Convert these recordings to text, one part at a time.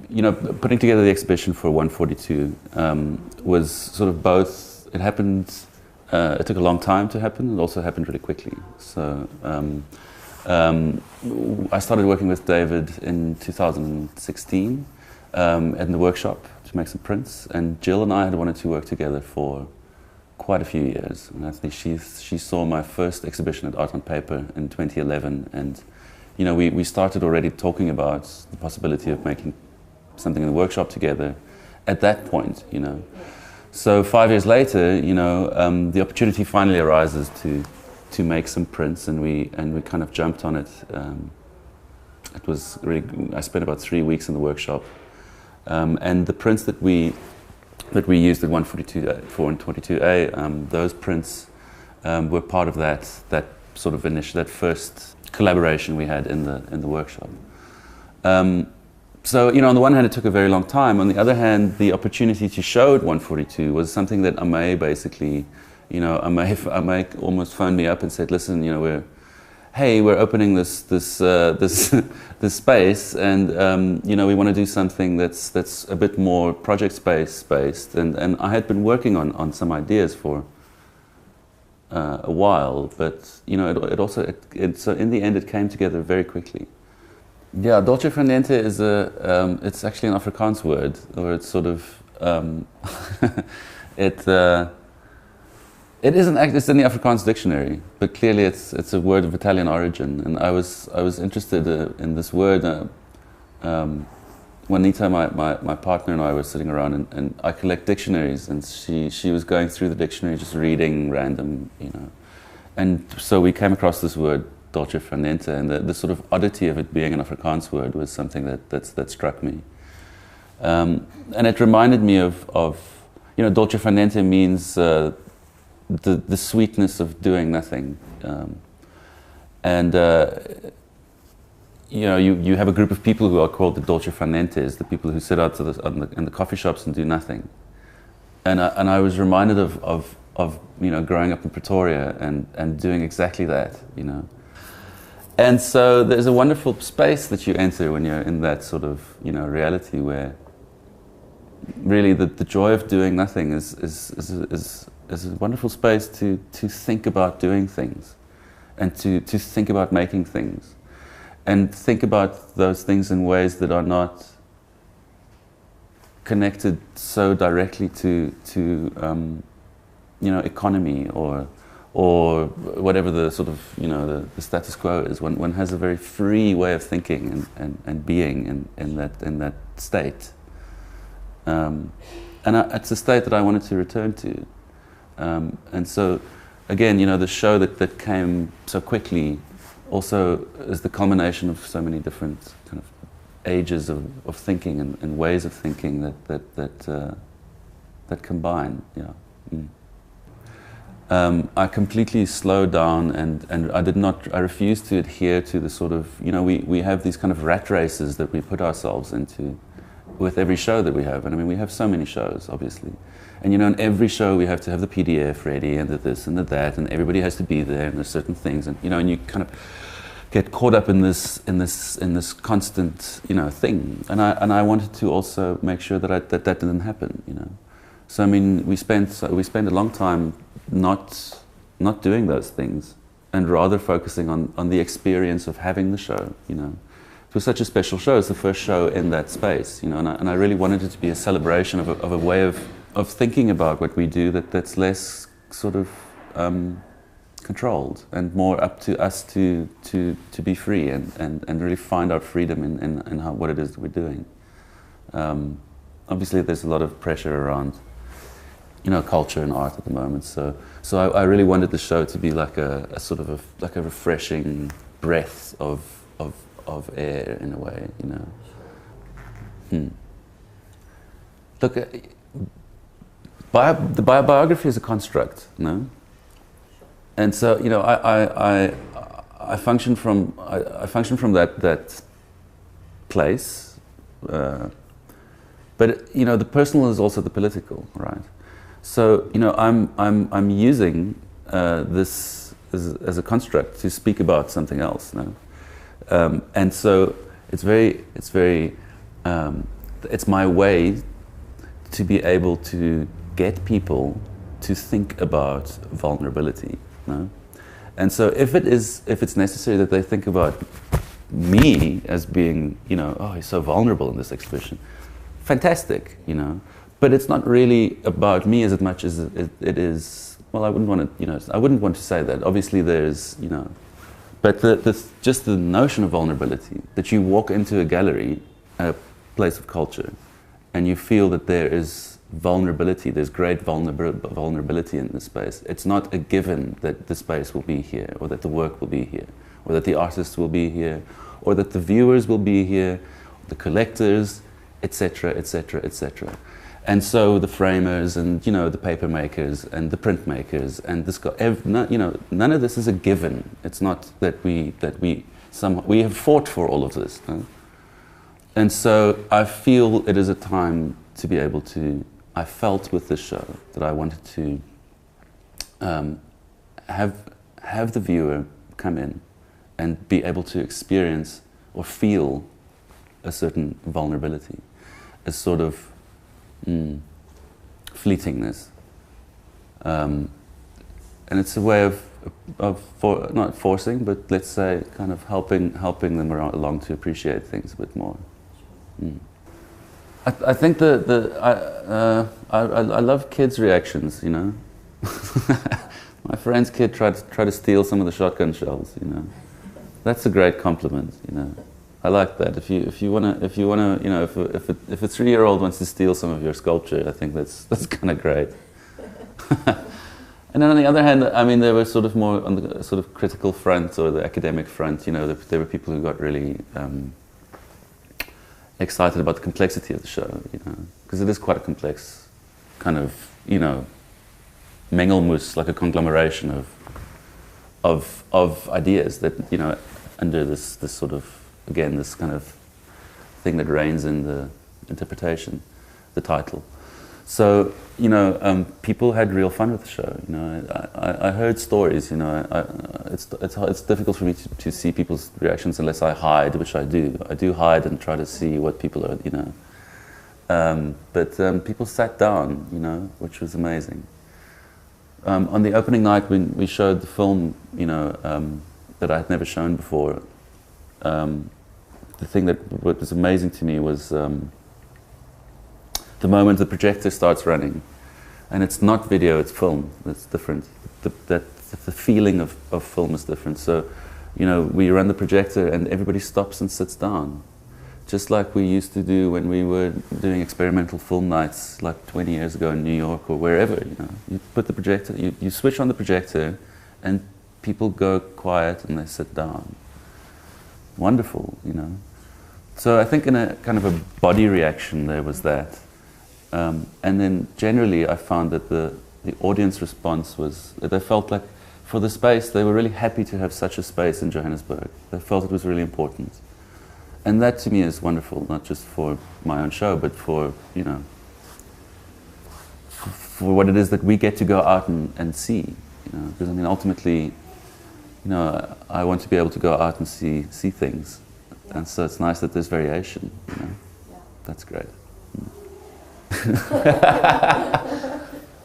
you know, putting together the exhibition for 142 was sort of both. It happened. It took a long time to happen. It also happened really quickly. So I started working with David in 2016 in the workshop to make some prints, and Jill and I had wanted to work together for quite a few years. And I think she saw my first exhibition at Art on Paper in 2011, and you know, we started already talking about the possibility of making something in the workshop together at that point, you know. So 5 years later, you know, the opportunity finally arises to make some prints, and we kind of jumped on it. It was really, I spent about 3 weeks in the workshop, and the prints that we used at 142 and 22A, those prints were part of that sort of that first collaboration we had in the workshop. So, you know, on the one hand, it took a very long time. On the other hand, the opportunity to show at 142 was something that Amay basically, you know, Amay almost phoned me up and said, "Listen, you know, we're opening this space, and you know, we want to do something that's a bit more project space based." And I had been working on some ideas for a while, but you know, so in the end, it came together very quickly. Yeah, Dolcefarniente is it's actually an Afrikaans word, or it's sort of it isn't. It's in the Afrikaans dictionary, but clearly it's a word of Italian origin. And I was interested in this word. Juanita, my partner, and I were sitting around, and I collect dictionaries, and she was going through the dictionary, just reading random, you know, and so we came across this word Dolcefarniente, and the sort of oddity of it being an Afrikaans word was something that struck me, and it reminded me of you know, Dolcefarniente means the sweetness of doing nothing, and you know, you have a group of people who are called the Dolcefarnientes, the people who sit out in the coffee shops and do nothing, and I was reminded of you know, growing up in Pretoria and doing exactly that, you know. And so there's a wonderful space that you enter when you're in that sort of, you know, reality where really the joy of doing nothing is a wonderful space to think about doing things, and to think about making things, and think about those things in ways that are not connected so directly to you know, economy or whatever the sort of, you know, the status quo is. One has a very free way of thinking and being in that state, and it's a state that I wanted to return to, and so again, you know, the show that came so quickly also is the culmination of so many different kind of ages of thinking and ways of thinking that combine. Yeah. I completely slowed down, and I refused to adhere to the sort of, you know, we have these kind of rat races that we put ourselves into with every show that we have. And I mean, we have so many shows, obviously. And you know, in every show we have to have the PDF ready, and the this and the that, and everybody has to be there, and there's certain things, and you know, and you kind of get caught up in this constant, you know, thing. And I wanted to also make sure that that didn't happen, you know. So I mean, we spent a long time not doing those things, and rather focusing on the experience of having the show, you know. It was such a special show. It's the first show in that space, you know, and I really wanted it to be a celebration of a way of thinking about what we do that's less sort of controlled, and more up to us to be free and really find our freedom in what it is that we're doing. Obviously there's a lot of pressure around, you know, culture and art at the moment, so I really wanted the show to be like a sort of like a refreshing breath of air, in a way, you know. Look, the biography is a construct, you know, and so, you know, I function from that place, but you know, the personal is also the political, right? So, you know, I'm using this as a construct to speak about something else, you know? And so it's very it's my way to be able to get people to think about vulnerability, no? And so if it's necessary that they think about me as being, you know, oh, he's so vulnerable in this exhibition, fantastic, you know. But it's not really about me as much as it is. Well, I wouldn't want to, you know, I wouldn't want to say that. Obviously, there's, you know, but just the notion of vulnerability, that you walk into a gallery, a place of culture, and you feel that there is vulnerability, there's great vulnerability in this space. It's not a given that the space will be here, or that the work will be here, or that the artists will be here, or that the viewers will be here, the collectors, etc., etc., etc. And so the framers and, you know, the paper makers and the printmakers and this guy, you know, none of this is a given. It's not that we have fought for all of this. No? And so I feel it is a time to be able to, I felt with this show that I wanted to have the viewer come in and be able to experience or feel a certain vulnerability, a sort of fleetingness, and it's a way of not forcing, but let's say kind of helping them along to appreciate things a bit more. I think I love kids' reactions. You know, my friend's kid tried to steal some of the shotgun shells. You know, that's a great compliment. You know. I like that. If you wanna, you know, if a 3-year-old wants to steal some of your sculpture, I think that's kind of great. And then on the other hand, I mean, there were sort of more on the sort of critical front or the academic front. You know, there were people who got really excited about the complexity of the show. You know, because it is quite a complex kind of, you know, mengelmoes, like a conglomeration of ideas that, you know, under this sort of, again, this kind of thing that reigns in the interpretation, the title. So, you know, people had real fun with the show. You know, I heard stories. You know, it's difficult for me to see people's reactions unless I hide, which I do. I do hide and try to see what people are. You know, but people sat down. You know, which was amazing. On the opening night, when we showed the film, you know, that I had never shown before. The thing that was amazing to me was the moment the projector starts running, and it's not video, it's film. It's different. The feeling of film is different. So, you know, we run the projector and everybody stops and sits down, just like we used to do when we were doing experimental film nights, like 20 years ago in New York or wherever. You know, you put the projector, you switch on the projector, and people go quiet and they sit down. Wonderful, you know. So I think in a kind of a body reaction there was that. And then generally I found that the audience response was, they felt like for the space, they were really happy to have such a space in Johannesburg. They felt it was really important. And that to me is wonderful, not just for my own show, but for, you know, for what it is that we get to go out and see. You know, because I mean ultimately, you know, I want to be able to go out and see things. And so it's nice that there's variation, you know. Yeah. That's great.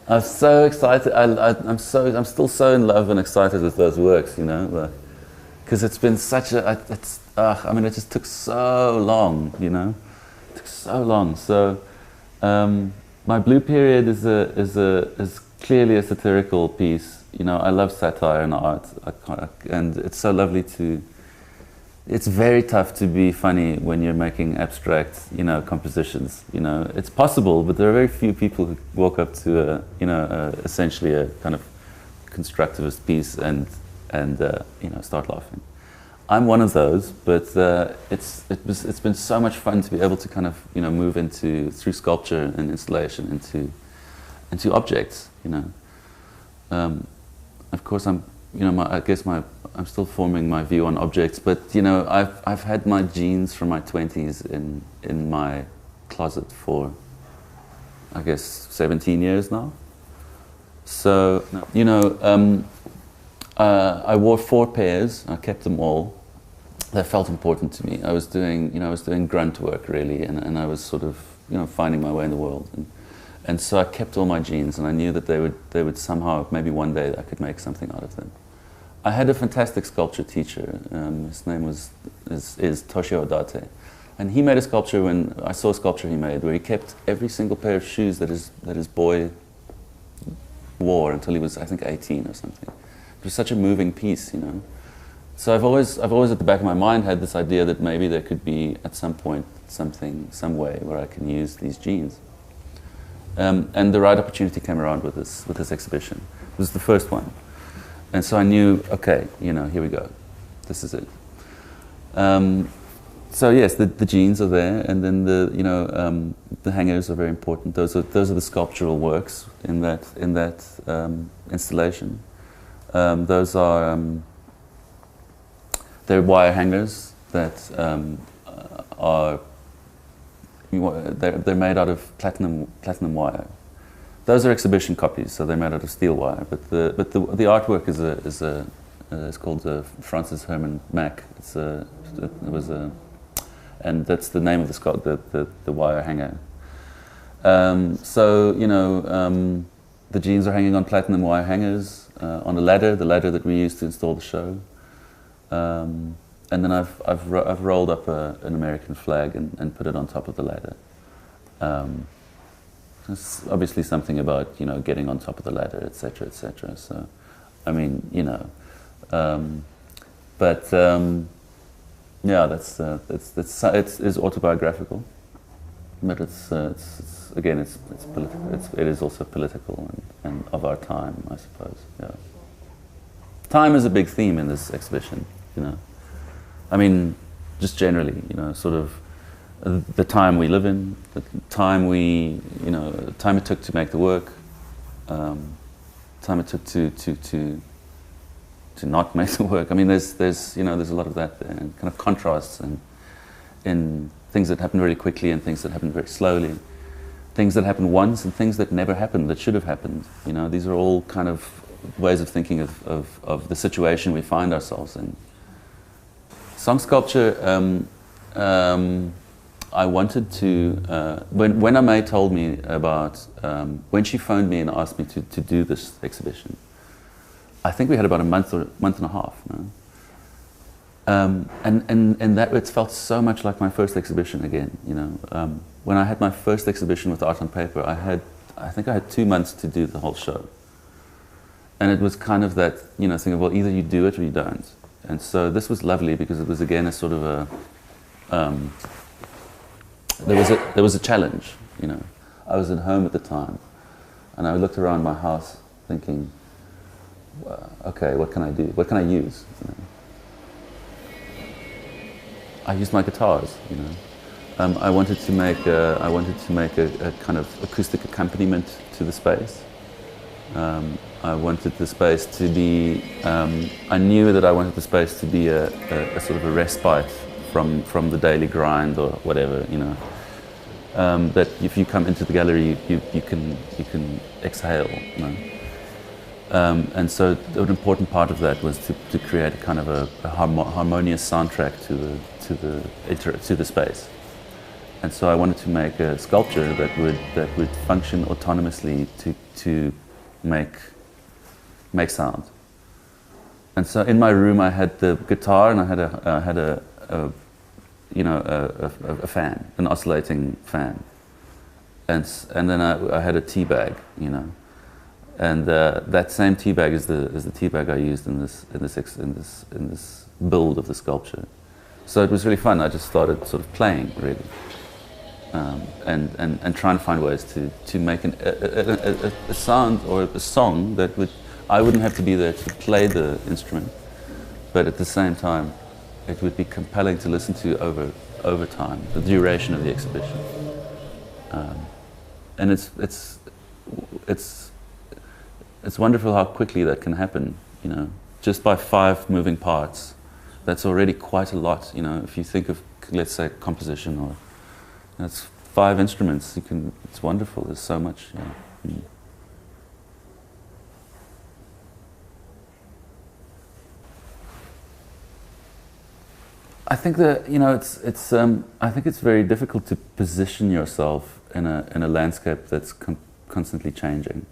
I'm so excited. I'm still so in love and excited with those works, you know, because it's been such a. I mean, it just took so long, you know. It took so long. So my Blue Period is clearly a satirical piece. You know, I love satire and art, and it's so lovely to. It's very tough to be funny when you're making abstract, you know, compositions. You know, it's possible, but there are very few people who walk up to essentially a kind of constructivist piece and you know, start laughing. I'm one of those, but it's been so much fun to be able to kind of, you know, move through sculpture and installation into objects. You know, of course I'm still forming my view on objects, but you know, I've had my jeans from my 20s in my closet for, I guess, 17 years now. So, you know, I wore 4 pairs. I kept them all, that felt important to me. I was doing, I was doing grunt work really, and I was sort of, finding my way in the world. And so I kept all my genes, and I knew that they would somehow, maybe one day, I could make something out of them. I had a fantastic sculpture teacher. His name is Toshio Odate, and he made a sculpture. When I saw a sculpture he made, where he kept every single pair of shoes that his boy wore until he was, I think, 18 or something. It was such a moving piece, So I've always at the back of my mind had this idea that maybe there could be at some point some way where I can use these genes. And the right opportunity came around with this exhibition. It was the first one. And so I knew, okay, here we go. This is it. So yes, the genes are there, and then the hangers are very important. Those are the sculptural works in that installation. Those are they're wire hangers that are they're made out of platinum wire. Those are exhibition copies, so they're made out of steel wire. But the artwork is called Francis Herman Mack. And that's the name of the wire hanger. The genes are hanging on platinum wire hangers on a ladder, the ladder that we used to install the show. And then I've rolled up an American flag and put it on top of the ladder. There's obviously something about getting on top of the ladder, etc., etc. So, I mean, yeah, it's autobiographical, but it's again it's political. It is also political and of our time, I suppose. Yeah, time is a big theme in this exhibition. I mean, just generally, sort of the time we live in, the time time it took to make the work, time it took to not make the work. I mean, there's a lot of that there, and kind of contrasts in things that happen really quickly and things that happen very slowly, things that happen once and things that never happened that should have happened. These are all kind of ways of thinking of the situation we find ourselves in. Song sculpture, I wanted to, when May told me about, when she phoned me and asked me to do this exhibition, I think we had about a month and a half. And that it felt so much like my first exhibition again. When I had my first exhibition with Art on Paper, I think I had 2 months to do the whole show. And it was kind of that, thing of, well, either you do it or you don't. And so this was lovely because it was again a sort of a, there was a challenge, I was at home at the time, and I looked around my house thinking, okay, what can I do? What can I use? I used my guitars, I wanted to make a kind of acoustic accompaniment to the space. I wanted the space to be, I knew that I wanted the space to be a sort of a respite from the daily grind or whatever, that if you come into the gallery, you can exhale, and so an important part of that was to create a kind of a harmonious soundtrack to the space. And so I wanted to make a sculpture that would function autonomously to make sound. And so in my room I had the guitar and I had a fan, an oscillating fan, and then I had a tea bag, and that same tea bag is the tea bag I used in this build of the sculpture. So it was really fun. I just started sort of playing really, and trying to find ways to make a sound or a song that I wouldn't have to be there to play the instrument, but at the same time it would be compelling to listen to over time, the duration of the exhibition. And it's wonderful how quickly that can happen, just by 5 moving parts. That's already quite a lot, if you think of, let's say, composition, or that's 5 instruments. It's wonderful. There's so much. I think that, you know, I think it's very difficult to position yourself in a landscape that's constantly changing.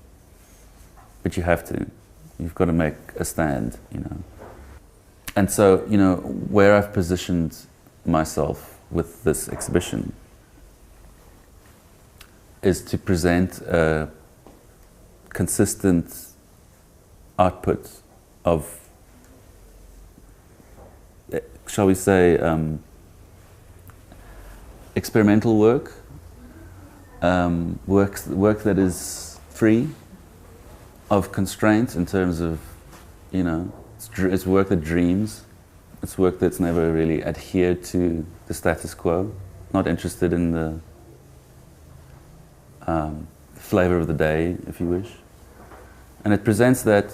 But you have to. You've got to make a stand, you know. And so, you know, where I've positioned myself with this exhibition is to present a consistent output of, shall we say, experimental work, work that is free of constraint in terms of, you know, it's work that dreams. It's work that's never really adhered to the status quo, not interested in the flavor of the day, if you wish. And it presents that,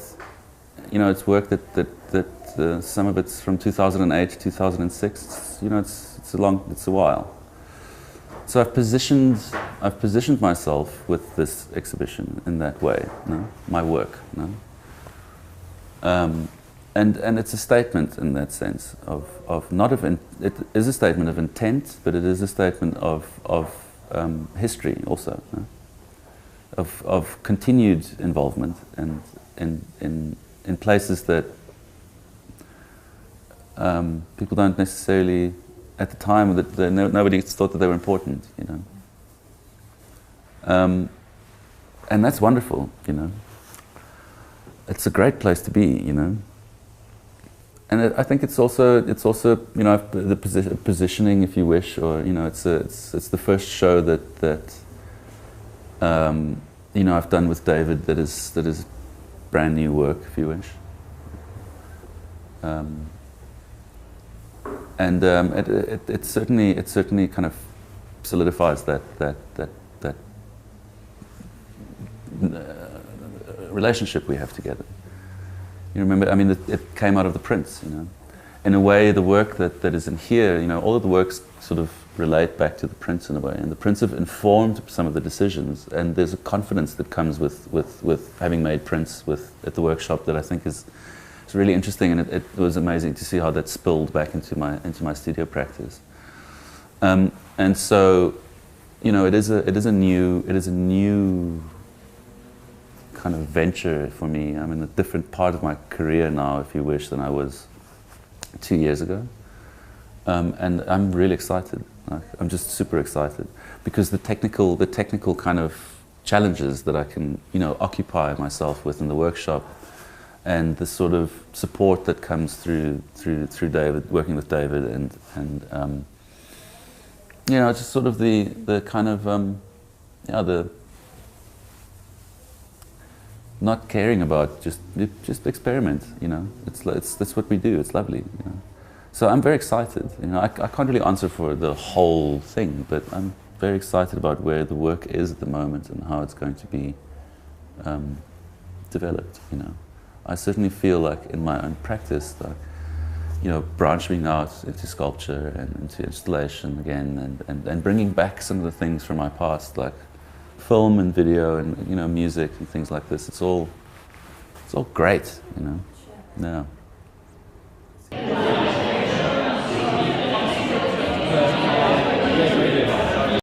you know, it's work that some of it's from 2008 to 2006. It's, you know, it's a while. So I've positioned myself with this exhibition in that way, you know, my work, you know? And it's a statement in that sense of not of it is a statement of intent, but it is a statement of history also, you know? Of continued involvement and in places that people don't necessarily, at the time, that nobody thought that they were important, you know. And that's wonderful, you know. It's a great place to be, you know. And I think it's also you know, the positioning, if you wish, or, you know, it's the first show that you know, I've done with David that is brand new work, if you wish. And it certainly kind of solidifies that relationship we have together. You remember, I mean, it came out of the prints, you know. In a way, the work that is in here, you know, all of the works sort of relate back to the prints in a way, and the prints have informed some of the decisions, and there's a confidence that comes with having made prints at the workshop that I think is really interesting, and it was amazing to see how that spilled back into my studio practice. And so, you know, it is a new kind of venture for me. I'm in a different part of my career now, if you wish, than I was 2 years ago. And I'm really excited. I'm just super excited because the technical kind of challenges that I can, you know, occupy myself with in the workshop, and the sort of support that comes through David, working with David, and you know, just sort of the kind of yeah, the not caring about just experiment, you know. That's what we do. It's lovely, you know. So I'm very excited. You know, I can't really answer for the whole thing, but I'm very excited about where the work is at the moment and how it's going to be developed. You know, I certainly feel like in my own practice, like, you know, branching out into sculpture and into installation again, and bringing back some of the things from my past, like film and video and, you know, music and things like this. It's all great, you know. Yeah.